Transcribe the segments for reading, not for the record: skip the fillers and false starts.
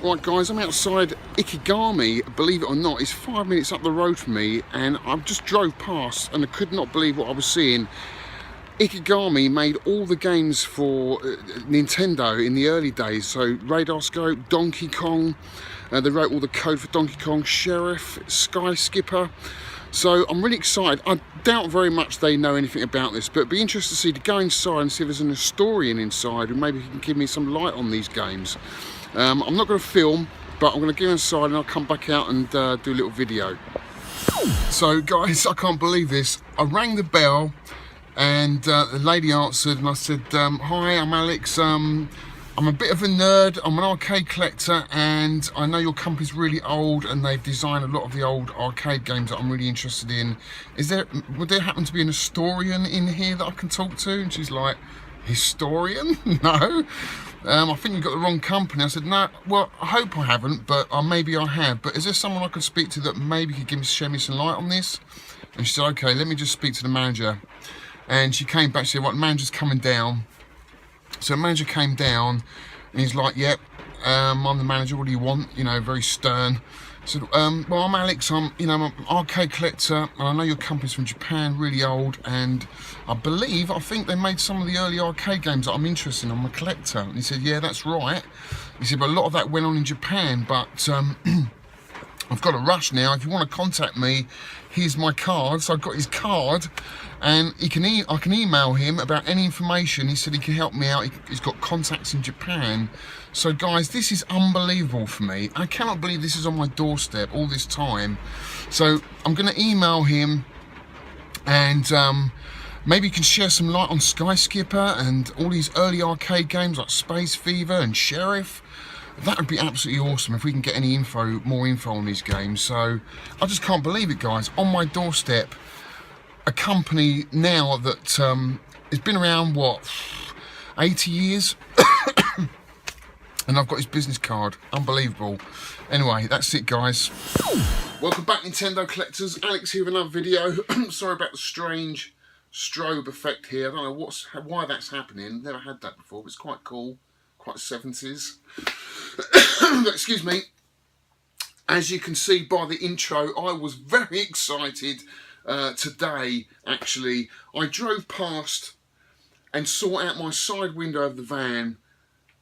Right guys, I'm outside Ikegami, believe it or not. It's 5 minutes up the road from me, and I just drove past and I could not believe what I was seeing. Ikegami made all the games for Nintendo in the early days, so Radar Scope, Donkey Kong, they wrote all the code for Donkey Kong, Sheriff, Sky Skipper. So I'm really excited. I doubt very much they know anything about this, but it'd be interesting to go inside and see if there's an historian inside who maybe can give me some light on these games. I'm not going to film, but I'm going to go inside and I'll come back out and do a little video. So guys, I can't believe this. I rang the bell and the lady answered and I said, hi, I'm Alex. I'm a bit of a nerd. I'm an arcade collector and I know your company's really old and they've designed a lot of the old arcade games that I'm really interested in. Would there happen to be an historian in here that I can talk to? And she's like, historian? No. I think you've got the wrong company. I said, no, well, I hope I haven't, but maybe I have. But is there someone I could speak to that maybe could shed me some light on this? And she said, okay, let me just speak to the manager. And she came back, she said, right, the manager's coming down. So the manager came down and he's like, yep, I'm the manager, what do you want? You know, very stern. I said, well, I'm Alex, I'm an arcade collector, and I know your company's from Japan, really old, and I think they made some of the early arcade games that I'm interested in. I'm a collector. And he said, yeah, that's right. He said, but a lot of that went on in Japan, but I've got a rush now. If you want to contact me, here's my card. So I've got his card, and I can email him about any information. He said he can help me out. He's got contacts in Japan. So guys, this is unbelievable for me. I cannot believe this is on my doorstep all this time. So I'm going to email him, and maybe he can share some light on Sky Skipper and all these early arcade games like Space Fever and Sheriff. That would be absolutely awesome if we can get any more info on these games. So I just can't believe it, guys. On my doorstep, a company now that has been around, what, 80 years? And I've got his business card. Unbelievable. Anyway, that's it, guys. Welcome back, Nintendo collectors. Alex here with another video. Sorry about the strange strobe effect here. I don't know why that's happening. Never had that before, but it's quite cool. Quite 70s. Excuse me. As you can see by the intro, I was very excited today, actually. I drove past and saw out my side window of the van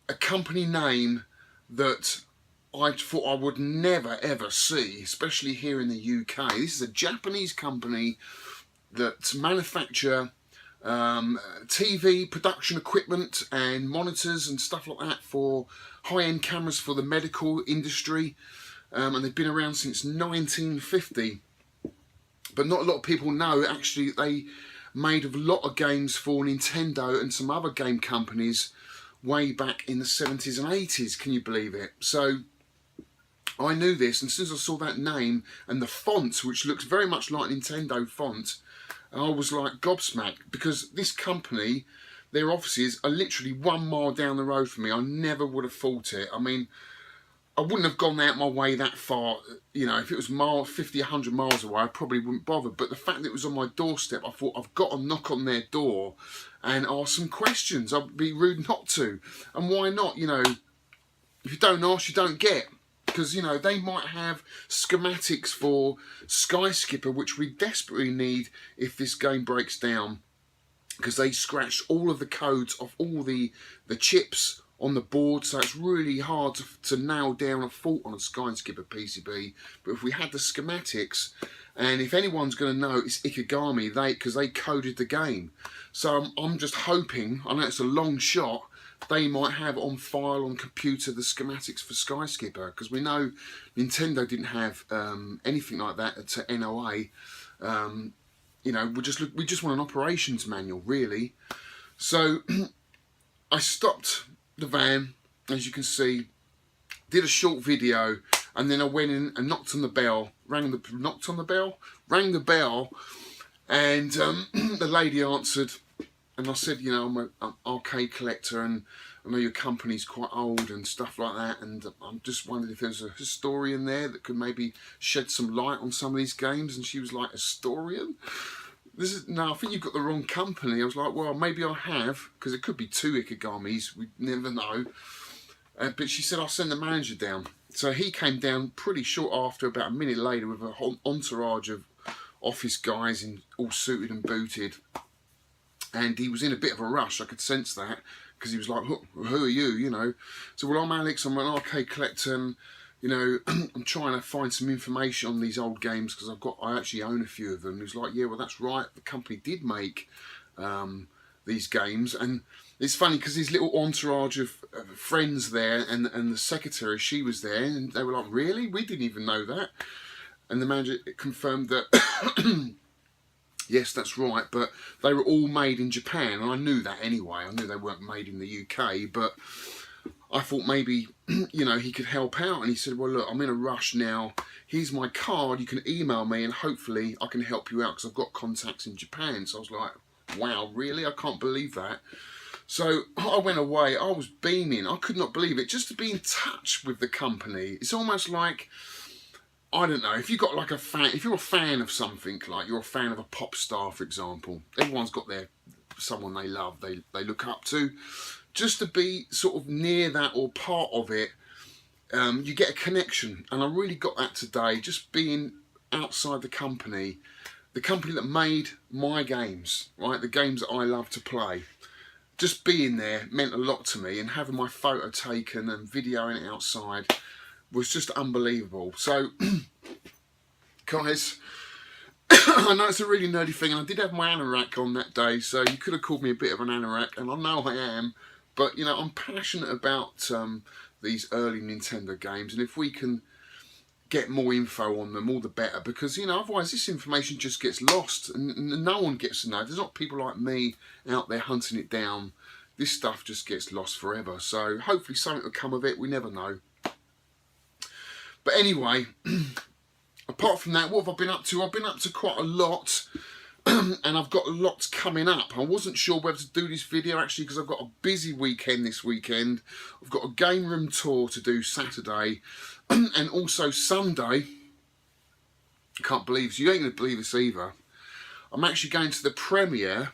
a company name that I thought I would never ever see, especially here in the UK. This is a Japanese company that manufacture TV production equipment and monitors and stuff like that for high-end cameras for the medical industry, and they've been around since 1950. But not a lot of people know, actually, they made a lot of games for Nintendo and some other game companies way back in the 70s and 80s. Can you believe it? So I knew this, and as soon as I saw that name and the font, which looks very much like Nintendo font, I was like gobsmacked, because this company, their offices are literally 1 mile down the road from me. I never would have thought it. I mean, I wouldn't have gone out my way that far. You know, if it was 50, 100 miles away, I probably wouldn't bother. But the fact that it was on my doorstep, I thought, I've got to knock on their door and ask some questions. I'd be rude not to. And why not? You know, if you don't ask, you don't get. Because, you know, they might have schematics for Sky Skipper, which we desperately need if this game breaks down. Because they scratched all of the codes of all the chips on the board, so it's really hard to nail down a fault on a Sky Skipper PCB. But if we had the schematics, and if anyone's going to know, it's Ikegami, because they coded the game. So I'm just hoping, I know it's a long shot, they might have on file on computer the schematics for Sky Skipper, because we know Nintendo didn't have anything like that to NOA. You know, we just want an operations manual, really. So I stopped the van, as you can see, did a short video, and then I went in and knocked on the bell, rang the bell, and the lady answered. And I said, you know, I'm an arcade collector and I know your company's quite old and stuff like that, and I'm just wondering if there's a historian there that could maybe shed some light on some of these games. And she was like, historian? No, I think you've got the wrong company. I was like, well, maybe I have, because it could be 2 Ikegamis, we never know. But she said, I'll send the manager down. So he came down pretty short after, about a minute later, with a whole entourage of office guys in all suited and booted. And he was in a bit of a rush, I could sense that, because he was like, who are you, you know? So, well, I'm Alex, I'm an arcade collector, and, you know, I'm trying to find some information on these old games, because I actually own a few of them. He was like, yeah, well, that's right, the company did make these games. And it's funny, because his little entourage of friends there, and the secretary, she was there, and they were like, really? We didn't even know that. And the manager confirmed that yes, that's right, but they were all made in Japan, and I knew that anyway. I knew they weren't made in the UK, but I thought maybe, you know, he could help out. And he said, well, look, I'm in a rush now. Here's my card. You can email me, and hopefully I can help you out, because I've got contacts in Japan. So I was like, wow, really? I can't believe that. So I went away. I was beaming. I could not believe it. Just to be in touch with the company. It's almost like, I don't know, if you've got like a fan, if you're a fan of something, like you're a fan of a pop star, for example, everyone's got someone they love, they look up to. Just to be sort of near that or part of it, you get a connection. And I really got that today, just being outside the company that made my games, right? The games that I love to play. Just being there meant a lot to me, and having my photo taken and videoing it outside was just unbelievable. So, guys, I know it's a really nerdy thing, and I did have my anorak on that day, so you could have called me a bit of an anorak, and I know I am, but, you know, I'm passionate about these early Nintendo games, and if we can get more info on them, all the better, because, you know, otherwise this information just gets lost, and no one gets to know. There's not people like me out there hunting it down. This stuff just gets lost forever, so hopefully something will come of it. We never know. But anyway, apart from that, what have I been up to? I've been up to quite a lot, and I've got lots coming up. I wasn't sure whether to do this video, actually, because I've got a busy weekend this weekend. I've got a game room tour to do Saturday, and also Sunday. I can't believe, so you ain't going to believe this either. I'm actually going to the premiere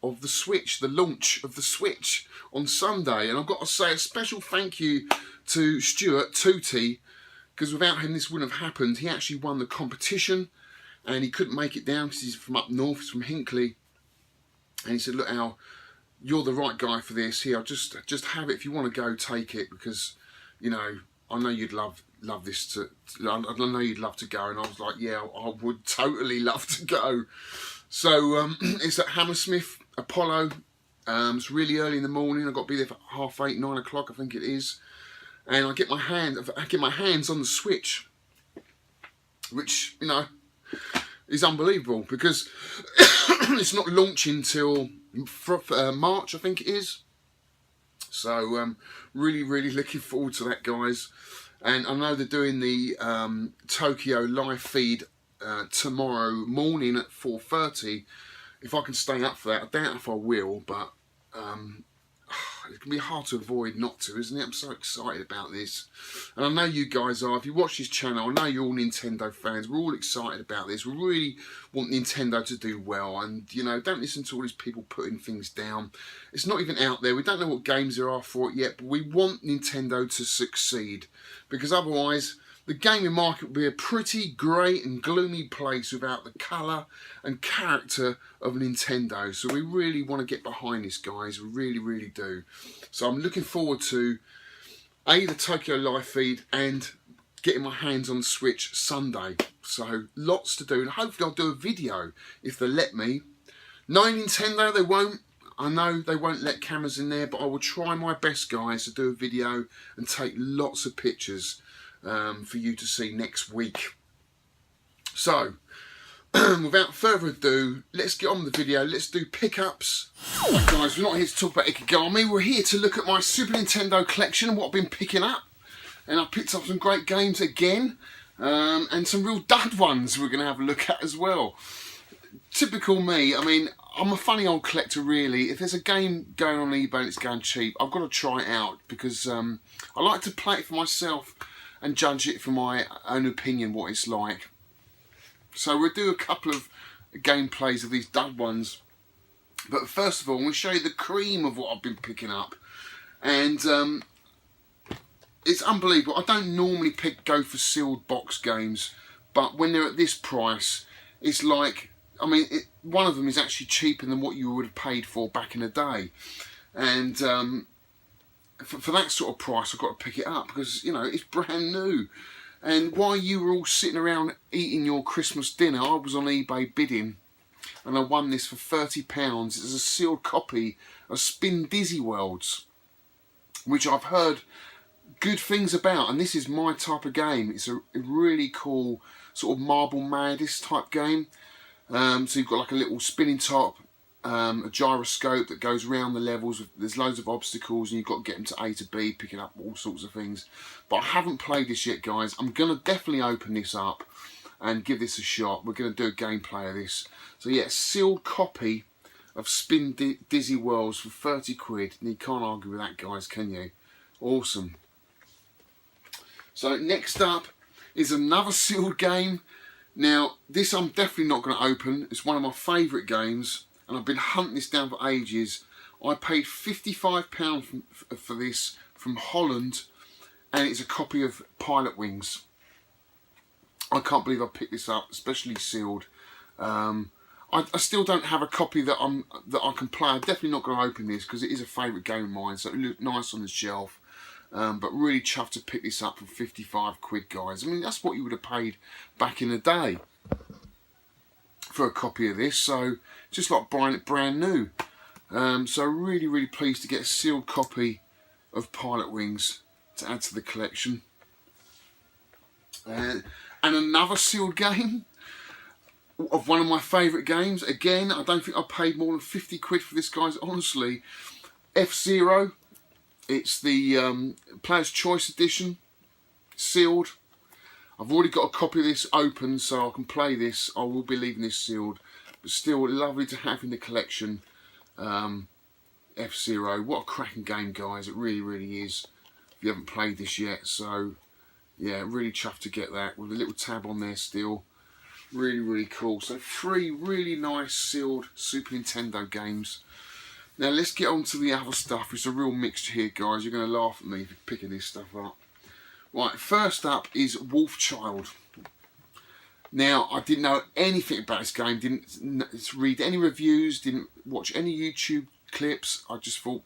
of the Switch, the launch of the Switch on Sunday. And I've got to say a special thank you to Stuart Tootie, because without him this wouldn't have happened. He actually won the competition, and he couldn't make it down because he's from up north, he's from Hinckley. And he said, look, Al, you're the right guy for this. Here, just have it. If you want to go, take it, because, you know, I know you'd love this I know you'd love to go. And I was like, yeah, I would totally love to go. So it's at Hammersmith Apollo. It's really early in the morning. I've got to be there for 8:30, 9 o'clock, I think it is. And I get my hands on the Switch, which, you know, is unbelievable, because it's not launching till March, I think it is. So really looking forward to that, guys. And I know they're doing the Tokyo live feed tomorrow morning at 4:30. If I can stay up for that, I doubt if I will, but it can be hard to avoid not to, isn't it? I'm so excited about this, and I know you guys are. If you watch this channel, I know you're all Nintendo fans. We're all excited about this. We really want Nintendo to do well, and, you know, don't listen to all these people putting things down. It's not even out there. We don't know what games there are for it yet, but we want Nintendo to succeed, because otherwise the gaming market will be a pretty grey and gloomy place without the colour and character of Nintendo. So we really want to get behind this, guys. We really do. So I'm looking forward to the Tokyo live feed and getting my hands on the Switch Sunday. So lots to do, and hopefully I'll do a video if they let me. Knowing Nintendo, they won't. I know they won't let cameras in there, but I will try my best, guys, to do a video and take lots of pictures for you to see next week. So, without further ado, let's get on with the video. Let's do pickups. Right, guys, we're not here to talk about Ikegami. We're here to look at my Super Nintendo collection and what I've been picking up. And I picked up some great games again, and some real dud ones we're going to have a look at as well. Typical me. I mean, I'm a funny old collector, really. If there's a game going on eBay and it's going cheap, I've got to try it out, because I like to play it for myself and judge it for my own opinion what it's like. So we'll do a couple of gameplays of these dud ones. But first of all, I'm going to show you the cream of what I've been picking up. And it's unbelievable. I don't normally go for sealed box games, but when they're at this price, it's like, I mean, one of them is actually cheaper than what you would have paid for back in the day. And for that sort of price, I've got to pick it up because, you know, it's brand new. And while you were all sitting around eating your Christmas dinner, I was on eBay bidding, and I won this for £30. It's a sealed copy of Spin Dizzy Worlds, which I've heard good things about, and this is my type of game. It's a really cool sort of Marble Madness type game. So you've got like a little spinning top, a gyroscope that goes around the levels. There's loads of obstacles, and you've got to get them to A to B, picking up all sorts of things. But I haven't played this yet, guys. I'm going to definitely open this up and give this a shot. We're going to do a gameplay of this. So yeah, sealed copy of Spin Dizzy Worlds for 30 quid. And you can't argue with that, guys, can you? Awesome. So next up is another sealed game. Now, this I'm definitely not going to open. It's one of my favourite games, and I've been hunting this down for ages. I paid £55 for this from Holland, and it's a copy of Pilot Wings. I can't believe I picked this up, especially sealed. I still don't have a copy that I can play. I'm definitely not going to open this because it is a favourite game of mine, so it looked nice on the shelf. But really chuffed to pick this up for 55 quid, guys. I mean, that's what you would have paid back in the day for a copy of this. So, just like buying it brand new. So, really, really pleased to get a sealed copy of Pilot Wings to add to the collection. And another sealed game of one of my favourite games. Again, I don't think I paid more than 50 quid for this, guys, honestly. F-Zero. It's the Player's Choice Edition, sealed. I've already got a copy of this open, so I can play this. I will be leaving this sealed, but still lovely to have in the collection. F-Zero, what a cracking game, guys. It really, really is. If you haven't played this yet, so yeah, really chuffed to get that with a little tab on there still. Really, really cool. So 3 really nice sealed Super Nintendo games. Now let's get on to the other stuff. It's a real mixture here, guys. You're going to laugh at me for picking this stuff up. Right, first up is Wolfchild. Now, I didn't know anything about this game. Didn't read any reviews. Didn't watch any YouTube clips. I just thought,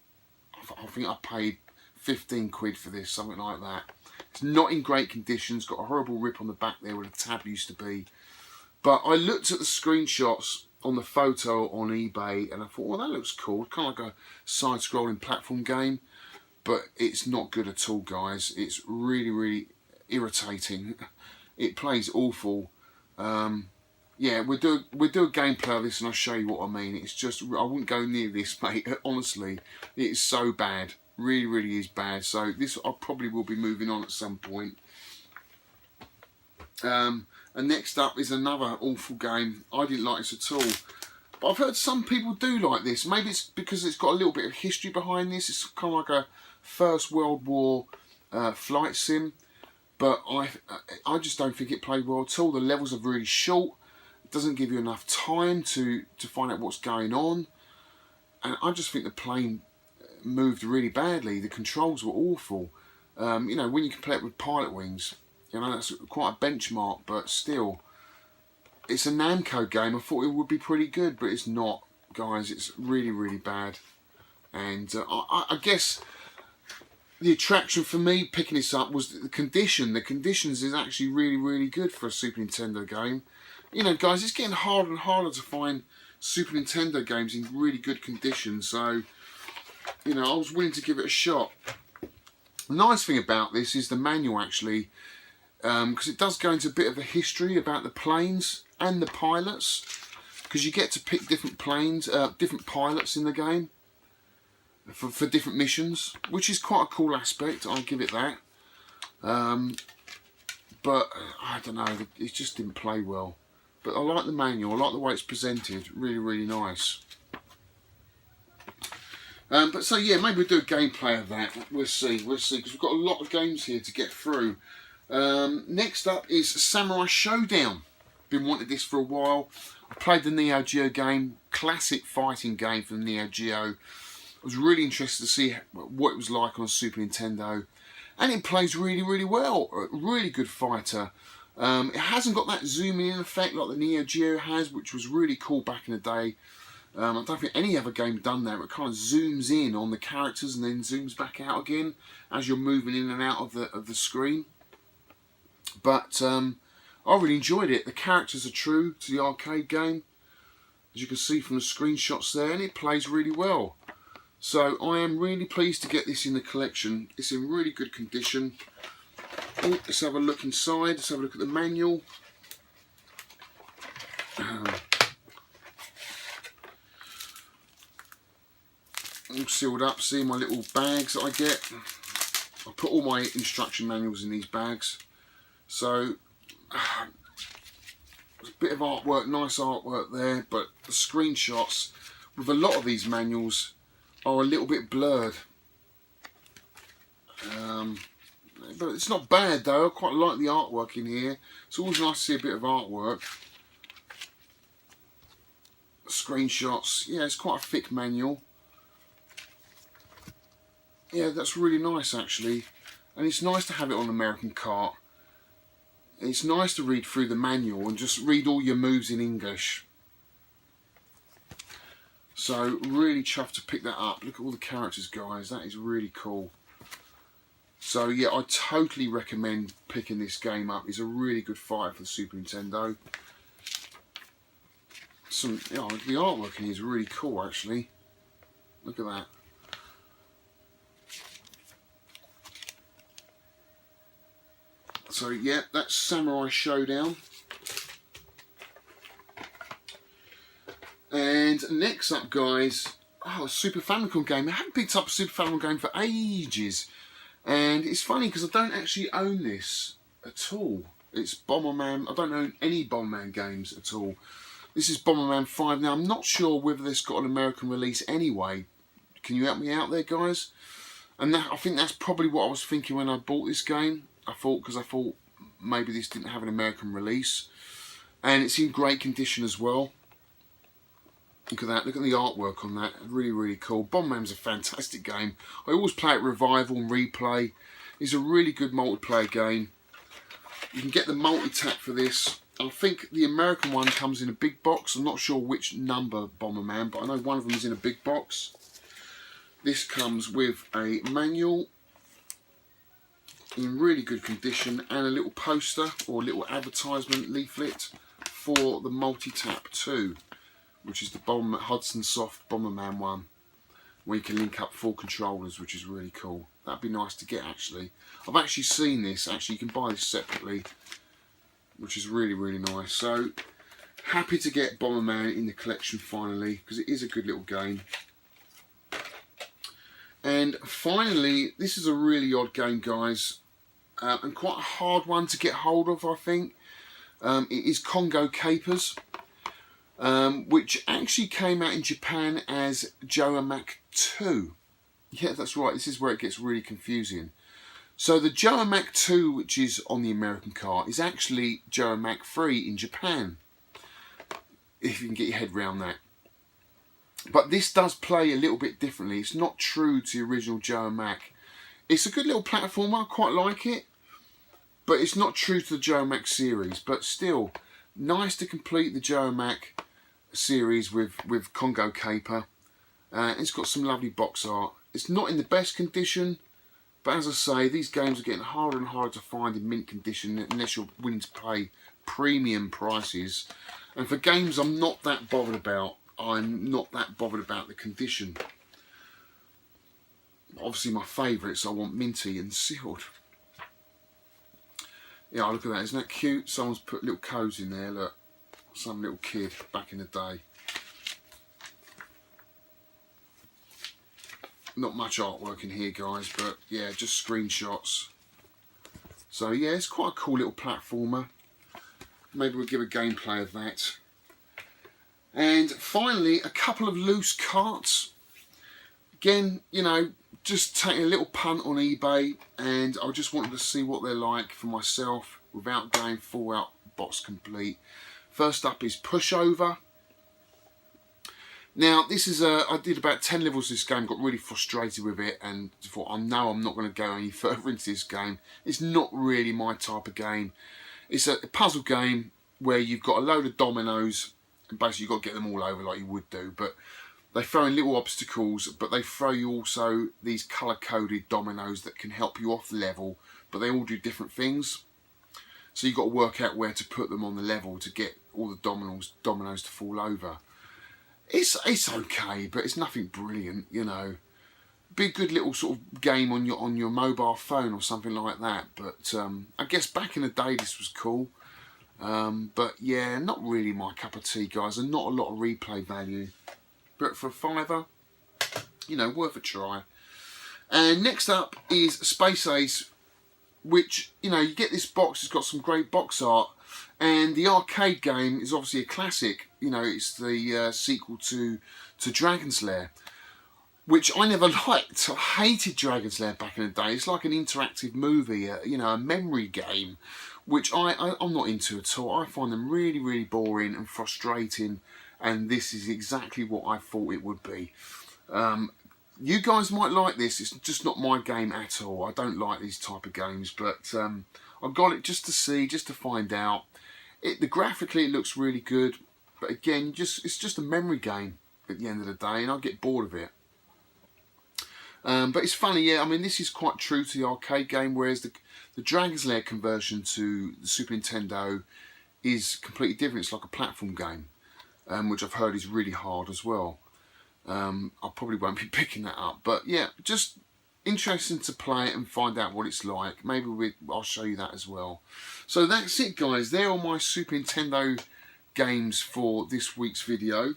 I think I paid 15 quid for this, something like that. It's not in great condition. It's got a horrible rip on the back there where the tab used to be. But I looked at the screenshots on the photo on eBay, and I thought, well, that looks cool. Kind of like a side-scrolling platform game, but it's not good at all, guys. It's really, really irritating. It plays awful. Yeah, we'll do a gameplay of this, and I'll show you what I mean. It's just, I wouldn't go near this, mate. Honestly, it's so bad. Really, really is bad. So this, I probably will be moving on at some point. And next up is another awful game. I didn't like this at all. But I've heard some people do like this. Maybe it's because it's got a little bit of history behind this. It's kind of like a First World War flight sim. But I just don't think it played well at all. The levels are really short. It doesn't give you enough time to find out what's going on. And I just think the plane moved really badly. The controls were awful. You know, when you compare it with Pilot Wings, you know, that's quite a benchmark, but still, it's a Namco game. I thought it would be pretty good, but it's not, guys. It's really, really bad. And I guess the attraction for me picking this up was the condition. The conditions is actually really, really good for a Super Nintendo game. You know, guys, it's getting harder and harder to find Super Nintendo games in really good condition. So, you know, I was willing to give it a shot. The nice thing about this is the manual, actually, because it does go into a bit of the history about the planes and the pilots, because you get to pick different planes, different pilots in the game for different missions, which is quite a cool aspect. I'll give it that. But I don't know, it just didn't play well. But I like the manual. I like the way it's presented. Really, really nice. But so yeah, maybe we'll do a gameplay of that. We'll see, because we've got a lot of games here to get through. Next up is Samurai Showdown. Been wanting this for a while. I played the Neo Geo game, classic fighting game from Neo Geo. I was really interested to see what it was like on a Super Nintendo. and it plays really, really well. A really good fighter. It hasn't got that zooming in effect like the Neo Geo has, which was really cool back in the day. I don't think any other game done that. It kind of zooms in on the characters and then zooms back out again as you're moving in and out of the screen. But I really enjoyed it. The characters are true to the arcade game, as you can see from the screenshots there, and it plays really well. So I am really pleased to get this in the collection. It's in really good condition. Oh, let's have a look inside. Let's have a look at the manual. All sealed up. See my little bags that I get. I put all my instruction manuals in these bags. So there's a bit of artwork, nice artwork there, but the screenshots with a lot of these manuals are a little bit blurred. But it's not bad though. I quite like the artwork in here. It's always nice to see a bit of artwork. Screenshots. Yeah, it's quite a thick manual. Yeah, that's really nice actually, and it's nice to have it on American cart. It's nice to read through the manual and just read all your moves in English. So really chuffed to pick that up. Look at all the characters, guys. That is really cool. So yeah, I totally recommend picking this game up. It's a really good fighter for the Super Nintendo. The artwork in here is really cool actually. Look at that. So yeah, that's Samurai Showdown. And next up, guys, a Super Famicom game. I haven't picked up a Super Famicom game for ages. And it's funny because I don't actually own this at all. It's Bomberman. I don't own any Bomberman games at all. This is Bomberman 5. Now, I'm not sure whether this got an American release anyway. Can you help me out there, guys? And I think that's probably what I was thinking when I bought this game. I thought maybe this didn't have an American release. And it's in great condition as well. Look at that, look at the artwork on that, really, really cool. Bomberman's a fantastic game. I always play it Revival and Replay. It's a really good multiplayer game. You can get the multi-tap for this. I think the American one comes in a big box. I'm not sure which number Bomberman, but I know one of them is in a big box. This comes with a manual in really good condition and a little poster or a little advertisement leaflet for the multi-tap 2, which is the Hudson Soft Bomberman one, where you can link up 4 controllers, which is really cool. That'd be nice to get actually. I've actually seen this, actually you can buy this separately, which is really, really nice. So, happy to get Bomberman in the collection finally, because it is a good little game. And finally, this is a really odd game, guys, and quite a hard one to get hold of, I think. It is Congo Capers, which actually came out in Japan as Joe-Mac 2. Yeah, that's right, this is where it gets really confusing. So the Joe-Mac 2, which is on the American cart, is actually Joe-Mac 3 in Japan, if you can get your head around that. But this does play a little bit differently. It's not true to the original Joe-Mac. It's a good little platformer, I quite like it, but it's not true to the Joe-Mac series. But still, nice to complete the Joe-Mac series with Congo Caper. It's got some lovely box art. It's not in the best condition, but as I say, these games are getting harder and harder to find in mint condition unless you're willing to pay premium prices. And for games I'm not that bothered about, I'm not that bothered about the condition. Obviously my favourites I want minty and sealed. Yeah, look at that, isn't that cute? Someone's put little codes in there, look. Some little kid back in the day. Not much artwork in here, guys, but yeah, just screenshots. So yeah, it's quite a cool little platformer. Maybe we'll give a gameplay of that. And finally, a couple of loose carts. Again, you know, just taking a little punt on eBay, and I just wanted to see what they're like for myself without going full out box complete. First up is Pushover. Now, this is I did about 10 levels of this game, got really frustrated with it, and thought, I know I'm not going to go any further into this game. It's not really my type of game. It's a puzzle game where you've got a load of dominoes, and basically you've got to get them all over like you would do, but they throw in little obstacles, but they throw you also these colour-coded dominoes that can help you off the level, but they all do different things. So you've got to work out where to put them on the level to get all the dominoes to fall over. It's okay, but it's nothing brilliant, you know. Be a good little sort of game on your mobile phone or something like that. But I guess back in the day this was cool. But yeah, not really my cup of tea, guys, and not a lot of replay value. But for a £5, you know, worth a try. And next up is Space Ace, which, you know, you get this box, it's got some great box art. And the arcade game is obviously a classic. You know, it's the sequel to Dragon's Lair, which I never liked. I hated Dragon's Lair back in the day. It's like an interactive movie, you know, a memory game, which I'm not into at all. I find them really, really boring and frustrating, and this is exactly what I thought it would be. You guys might like this. It's just not my game at all. I don't like these type of games, but I got it just to see, just to find out. Graphically it looks really good, but again, it's just a memory game at the end of the day, and I get bored of it. But it's funny, yeah. I mean, this is quite true to the arcade game, whereas the Dragon's Lair conversion to the Super Nintendo is completely different. It's like a platform game, which I've heard is really hard as well. I probably won't be picking that up, but yeah, just interesting to play it and find out what it's like. Maybe I'll show you that as well. So that's it, guys. They're all my Super Nintendo games for this week's video.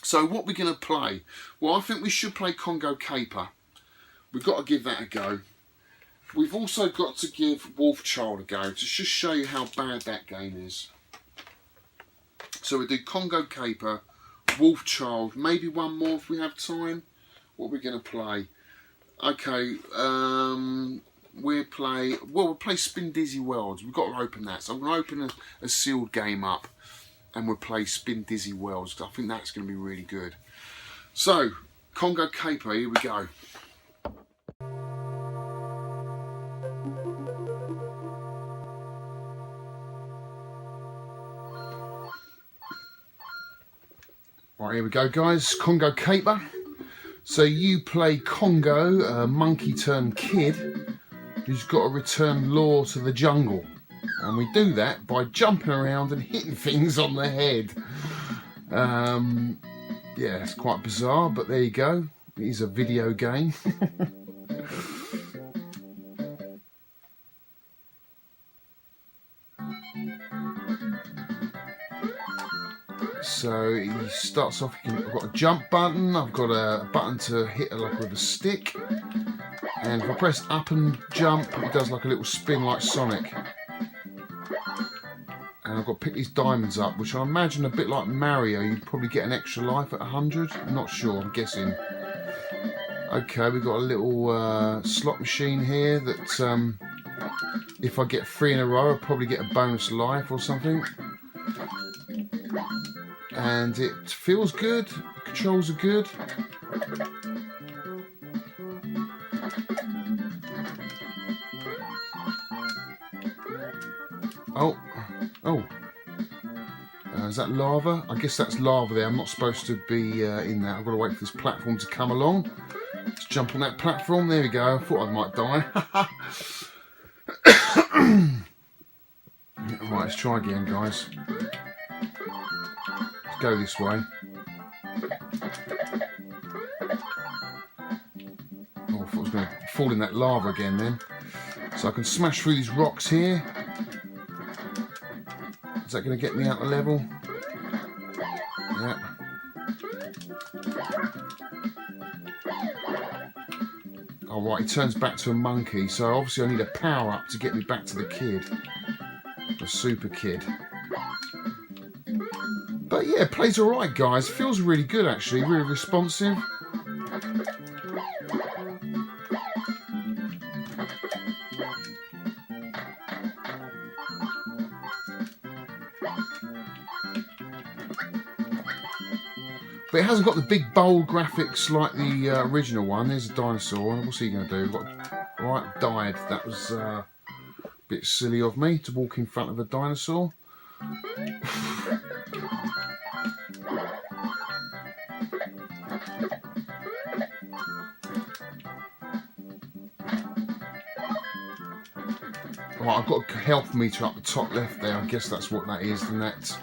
So what we're going to play? Well, I think we should play Congo Caper. We've got to give that a go. We've also got to give Wolf Child a go to just show you how bad that game is. So we do Congo Caper, Wolf Child, maybe one more if we have time. What are we going to play? Okay, we'll play Spin Dizzy Worlds. We've got to open that. So I'm going to open a sealed game up, and we'll play Spin Dizzy Worlds, because I think that's going to be really good. So, Congo Caper, here we go. Right, here we go, guys. Congo Caper. So you play Congo, a monkey turned kid, who's got to return lore to the jungle. And we do that by jumping around and hitting things on the head. Yeah, it's quite bizarre, but there you go. It is a video game. So he starts off, I've got a jump button, I've got a button to hit like with a stick, and if I press up and jump, it does like a little spin like Sonic. And I've got to pick these diamonds up, which I imagine a bit like Mario, you'd probably get an extra life at 100, I'm not sure, I'm guessing. Okay, we've got a little slot machine here that if I get 3 in a row, I'll probably get a bonus life or something. And it feels good, the controls are good. Oh, is that lava? I guess that's lava there. I'm not supposed to be in that. I've got to wait for this platform to come along. Let's jump on that platform. There we go. I thought I might die. Right, let's try again, guys. Let's go this way. Oh, I thought I was going to fall in that lava again then. So I can smash through these rocks here. Is that going to get me out of level? Yeah. Oh right, he turns back to a monkey, so obviously I need a power up to get me back to the kid. The super kid. But yeah, plays alright, guys. Feels really good actually, really responsive. But it hasn't got the big bold graphics like the original one. There's a dinosaur. What's he going to do? Alright, died. That was a bit silly of me to walk in front of a dinosaur. Right, I've got a health meter up the top left there. I guess that's what that is. And that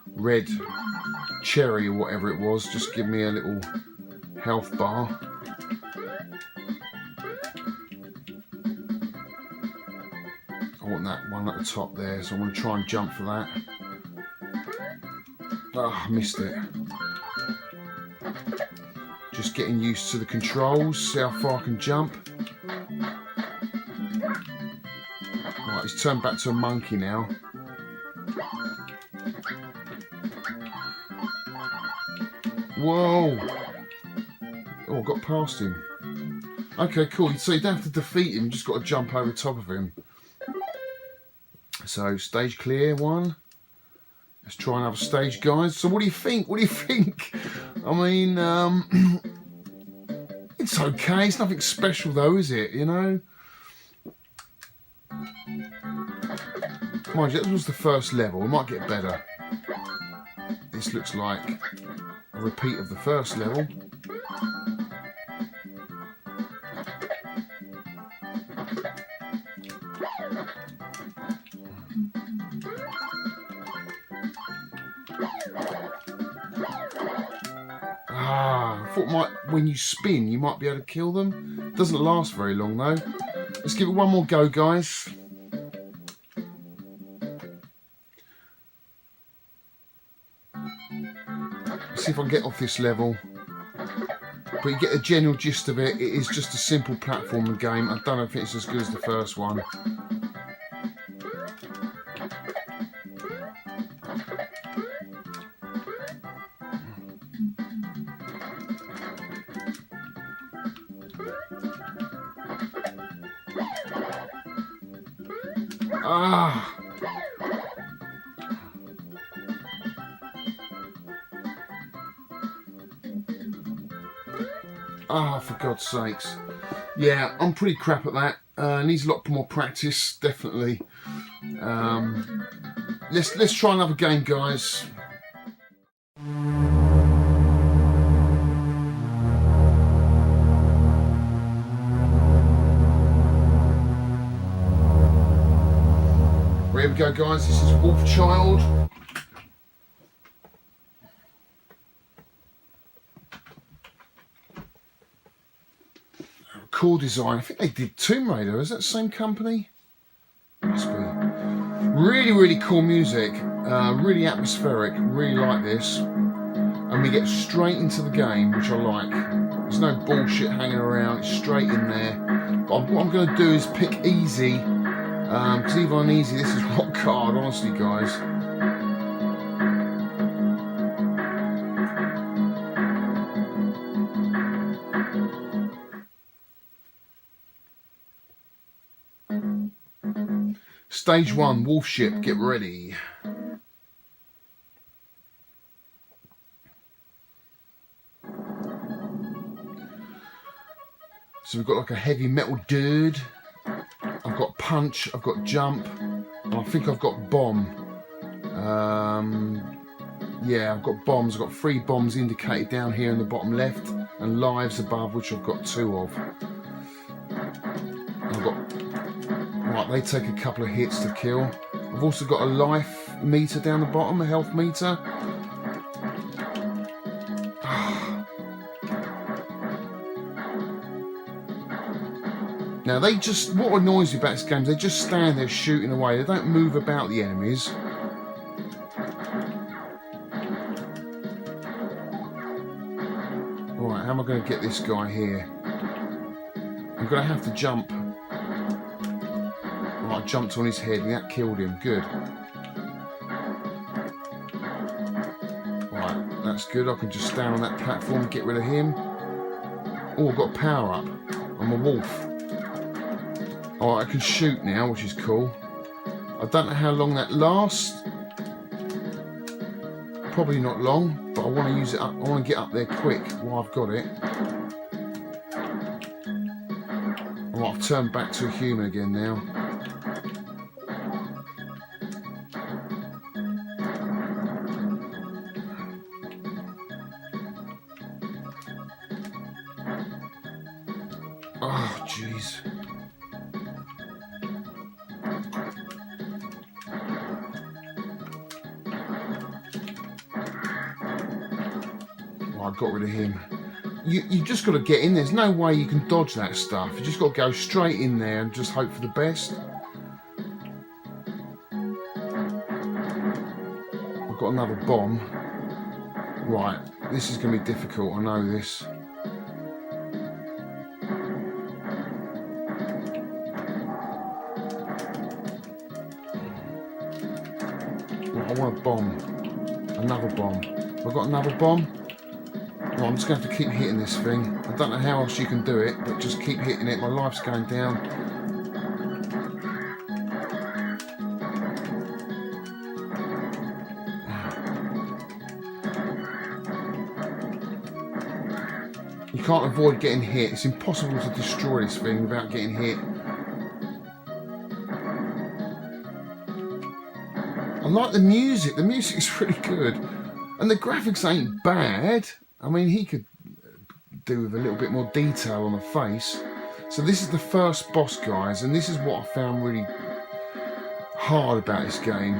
red cherry or whatever it was just give me a little health bar. I want that one at the top there, so I'm going to try and jump for that. Ah, I missed it. Just getting used to the controls, see how far I can jump. Right, he's turned back to a monkey now. Whoa! Oh, I got past him. Okay, cool. So you don't have to defeat him, you just got to jump over the top of him. So, stage clear, one. Let's try another stage, guys. So what do you think? What do you think? I mean, it's okay. It's nothing special though, is it? You know? Mind you, this was the first level. We might get better. This looks like a repeat of the first level. I thought when you spin you might be able to kill them. It doesn't last very long though. Let's give it one more go, guys. See if I can get off this level. But you get the general gist of it. It is just a simple platforming game. I don't know if it's as good as the first one. For God's sakes. Yeah, I'm pretty crap at that. Needs a lot more practice, definitely. Let's try another game, guys. Here we go, guys. This is Wolf Child. Cool design. I think they did Tomb Raider. Is that the same company? Must be. Really, really cool music. Really atmospheric. Really like this. And we get straight into the game, which I like. There's no bullshit hanging around. It's straight in there. But what I'm going to do is pick easy. Because even on easy, this is rock hard, honestly, guys. Stage 1, Wolf Ship, get ready. So we've got like a heavy metal dude. I've got punch, I've got jump, and I think I've got bomb. Yeah, I've got bombs. I've got 3 bombs indicated down here in the bottom left, and lives above, which I've got 2 of. I've got... Right, they take a couple of hits to kill. I've also got a life meter down the bottom, a health meter. Now they just, what annoys me about this game is they just stand there shooting away. They don't move about the enemies. Right, how am I going to get this guy here? I'm going to have to jump. Right, I jumped on his head and that killed him. Good. Right, that's good. I can just stand on that platform and get rid of him. Oh, I've got a power up. I'm a wolf. Oh, I can shoot now, which is cool. I don't know how long that lasts. Probably not long, but but I want to use it up. I want to get up there quick while I've got it. Right, I've turned back to a human again now. Oh, jeez. I got rid of him. You just got to get in. There's no way you can dodge that stuff. You just got to go straight in there and just hope for the best. I've got another bomb. Right, this is going to be difficult. I know this. Right, I want a bomb. Another bomb. Have I got another bomb? Well, I'm just going to have to keep hitting this thing. I don't know how else you can do it, but just keep hitting it. My life's going down. You can't avoid getting hit. It's impossible to destroy this thing without getting hit. I like the music. The music's really good. And the graphics ain't bad. I mean, he could do with a little bit more detail on the face. So this is the first boss, guys, and this is what I found really hard about this game.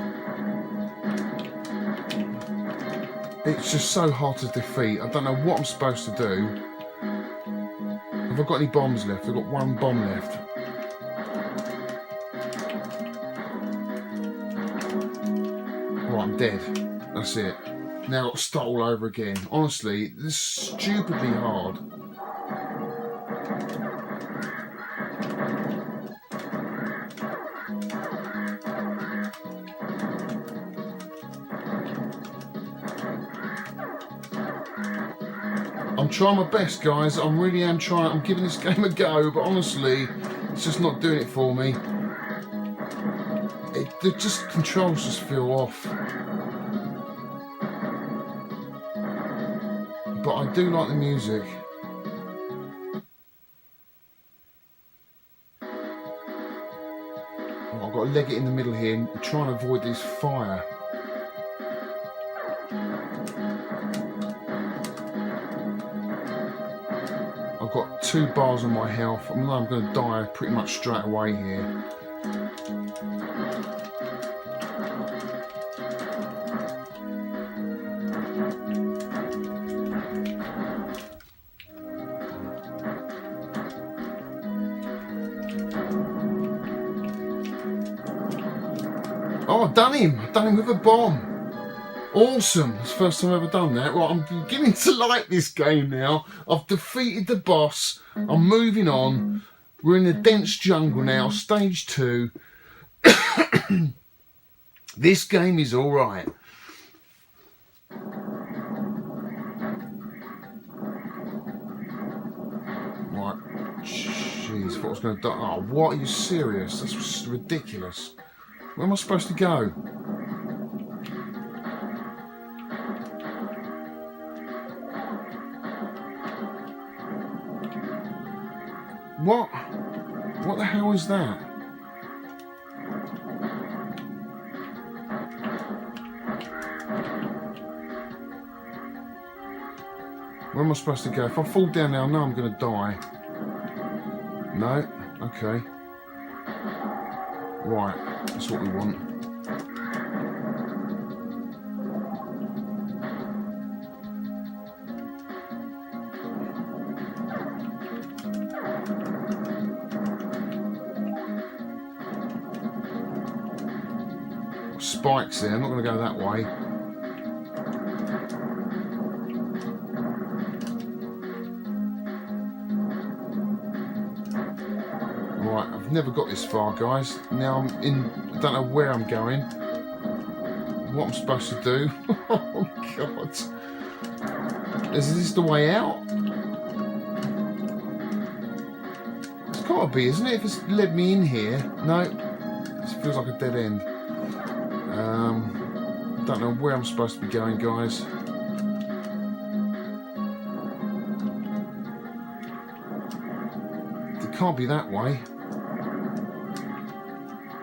It's just so hard to defeat. I don't know what I'm supposed to do. Have I got any bombs left? I've got one bomb left. Right, I'm dead. That's it. Now I've got to start all over again. Honestly, this is stupidly hard. I'm trying my best, guys. I really am trying. I'm giving this game a go, but honestly, it's just not doing it for me. The controls just feel off. But I do like the music. I've got to leg it in the middle here and try and avoid this fire. I've got 2 bars on my health. I know I'm going to die pretty much straight away here. Oh, I've done him. I've done him with a bomb. Awesome. It's the first time I've ever done that. Right, I'm beginning to like this game now. I've defeated the boss. I'm moving on. We're in the dense jungle now, stage 2. This game is alright. Right. Jeez, I thought I was going to die. Oh, what? Are you serious? That's ridiculous. Where am I supposed to go? What? What the hell is that? Where am I supposed to go? If I fall down now, I know I'm going to die. No? Okay. Right, that's what we want. Spikes there, I'm not going to go that way. Right, I've never got this far, guys. Now I'm in, I don't know where I'm going. What I'm supposed to do. Oh, God. Is this the way out? It's got to be, isn't it? If it's led me in here. No, it feels like a dead end. Don't know where I'm supposed to be going, guys. can't be that way.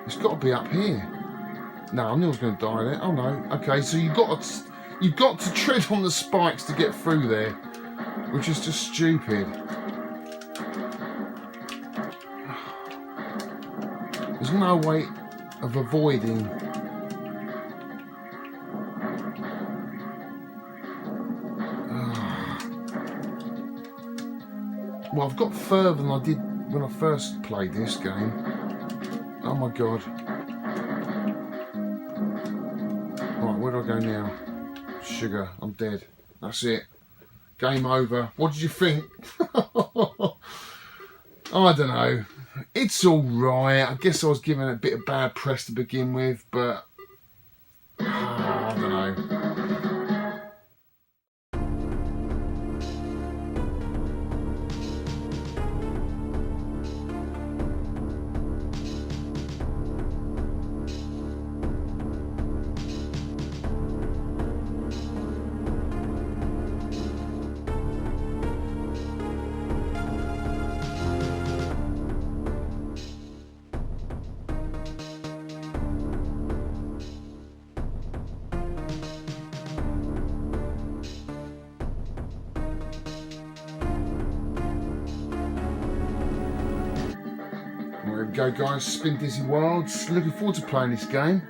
It's got to be up here. No, I knew I was going to die there. Oh no. Okay, so you've got to tread on the spikes to get through there, which is just stupid. There's no way of avoiding. Well, I've got further than I did when I first played this game. Oh my god. Right, where do I go now? Sugar, I'm dead. That's it. Game over. What did you think? I don't know. It's alright. I guess I was given a bit of bad press to begin with, but I don't know. There we go, guys. Spin Dizzy Worlds. Looking forward to playing this game.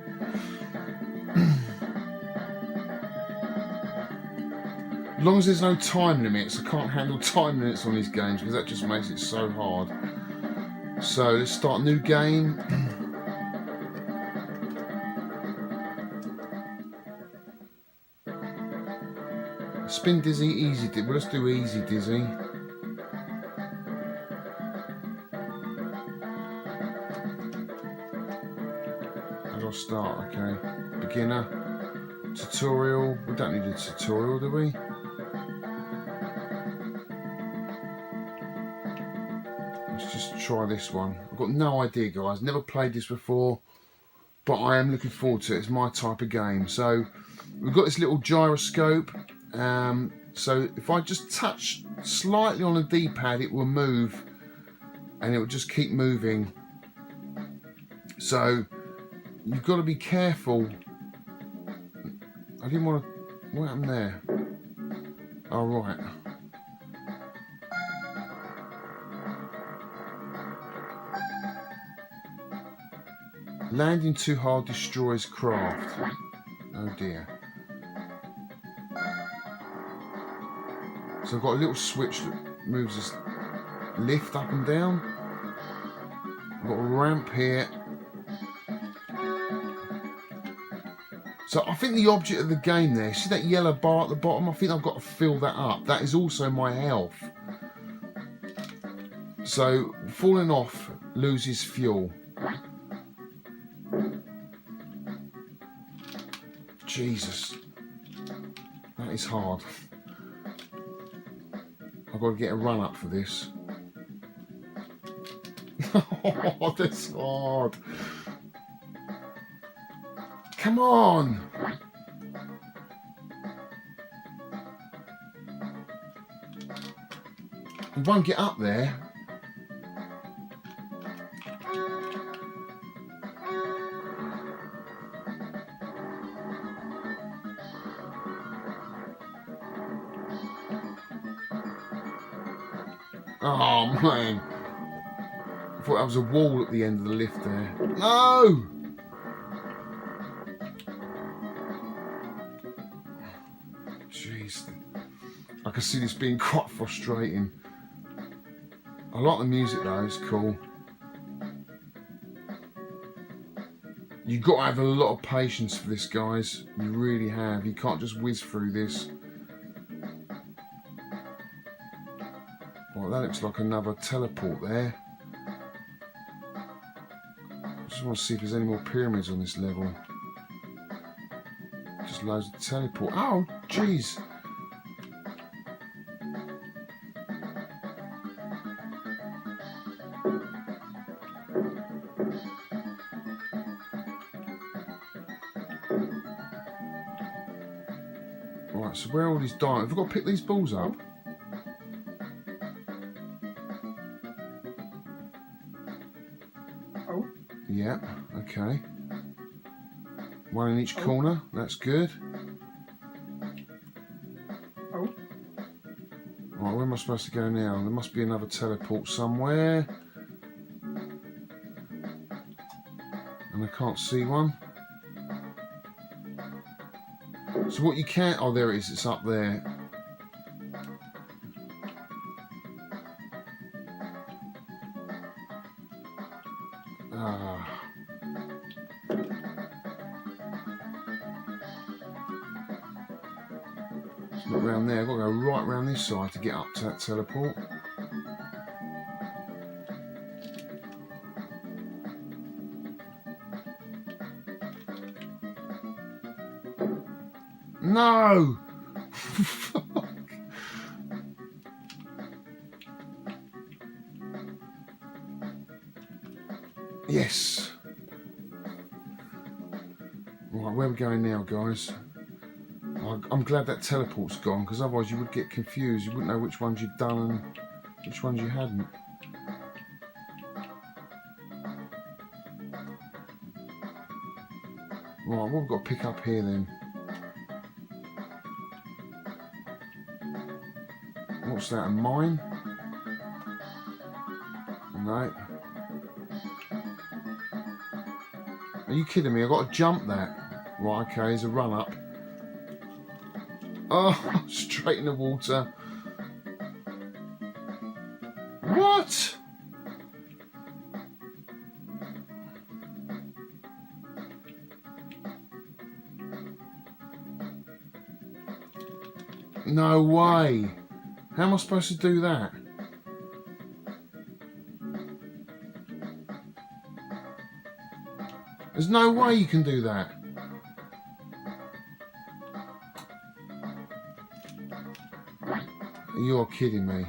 As long as there's no time limits, I can't handle time limits on these games because that just makes it so hard. So let's start a new game. Spin Dizzy, easy. Well, let's do easy Dizzy. How do I start? Okay. Beginner. Tutorial. We don't need a tutorial, do we? Let's just try this one. I've got no idea, guys. Never played this before, but I am looking forward to it. It's my type of game. So we've got this little gyroscope. So if I just touch slightly on the D-pad, it will move, and it will just keep moving. So you've got to be careful. I didn't want to. What happened there? Oh, right. Landing too hard destroys craft. Oh dear. So I've got a little switch that moves this lift up and down. I've got a ramp here. So I think the object of the game there, see that yellow bar at the bottom? I think I've got to fill that up. That is also my health. So falling off loses fuel. Jesus. That is hard. I've got to get a run up for this. Oh, that's hard. Come on. You won't get up there. Oh man, I thought that was a wall at the end of the lift there. No! Jeez, I can see this being quite frustrating. I like the music though, it's cool. You've got to have a lot of patience for this, guys. You really have. You can't just whiz through this. Well, that looks like another teleport there. I just want to see if there's any more pyramids on this level. Just loads of teleport. Oh, jeez. Right, so where are all these diamonds? Have I got to pick these balls up? Yeah, okay. One in each corner, that's good. Right, where am I supposed to go now? There must be another teleport somewhere. And I can't see one. So what you can... Oh, there it is. It's up there. Ah. It's not round there. I've got to go right round this side to get up to that teleport. No! Yes. Right, where are we going now, guys? I'm glad that teleport's gone, because otherwise you would get confused. You wouldn't know which ones you've done and which ones you hadn't. Right, what have we got to pick up here then? What's that, a mine? No. Are you kidding me? I've got to jump that. Right, okay, there's a run up. Oh, straight in the water. What? No way. How am I supposed to do that? There's no way you can do that. You're kidding me.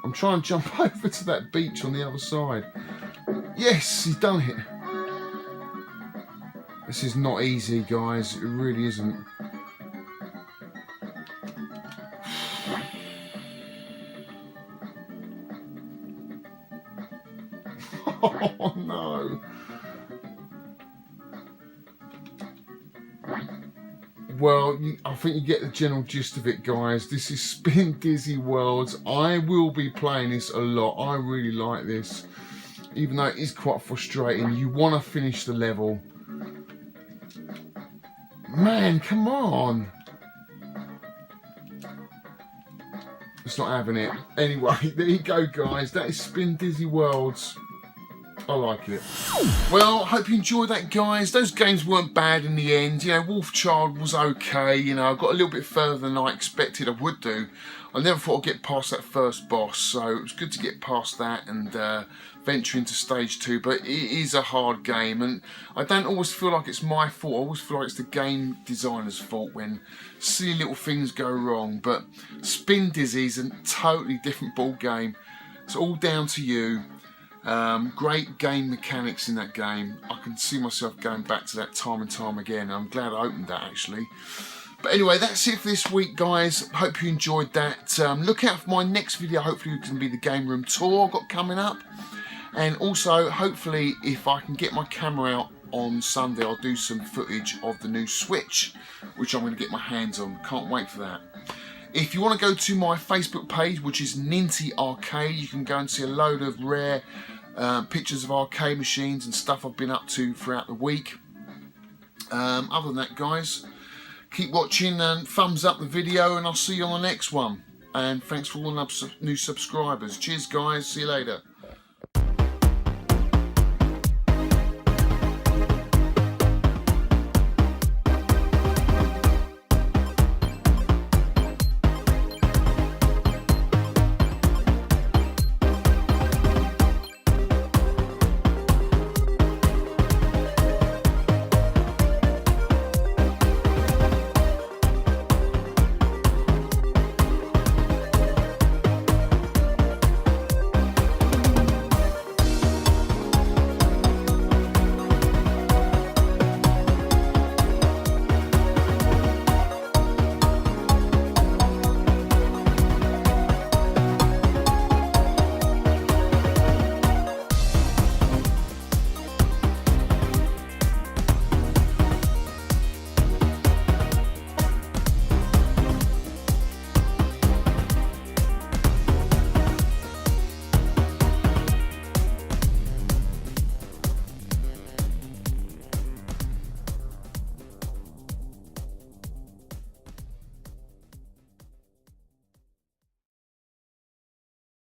I'm trying to jump over to that beach on the other side. Yes, he's done it. This is not easy, guys. It really isn't. Oh no. Well, I think you get the general gist of it, guys. This is Spin Dizzy Worlds. I will be playing this a lot. I really like this. Even though it is quite frustrating. You want to finish the level. Man, come on. It's not having it. Anyway, there you go, guys. That is Spin Dizzy Worlds. I like it. Well, I hope you enjoyed that, guys. Those games weren't bad in the end. You know, Wolfchild was okay. You know, I got a little bit further than I expected I would do. I never thought I'd get past that first boss, so it was good to get past that and venture into stage 2. But it is a hard game, and I don't always feel like it's my fault. I always feel like it's the game designer's fault when silly little things go wrong. But Spin Dizzy is a totally different ball game. It's all down to you. Great game mechanics in that game. I can see myself going back to that time and time again. I'm glad I opened that, actually. But anyway, that's it for this week, guys. Hope you enjoyed that. Look out for my next video. Hopefully it's going to be the game room tour I've got coming up. And also, hopefully, if I can get my camera out on Sunday, I'll do some footage of the new Switch, which I'm going to get my hands on. Can't wait for that. If you want to go to my Facebook page, which is Ninty Arcade, you can go and see a load of rare pictures of arcade machines and stuff I've been up to throughout the week. Other than that, guys, keep watching and thumbs up the video, and I'll see you on the next one. And thanks for all the new subscribers. Cheers, guys. See you later.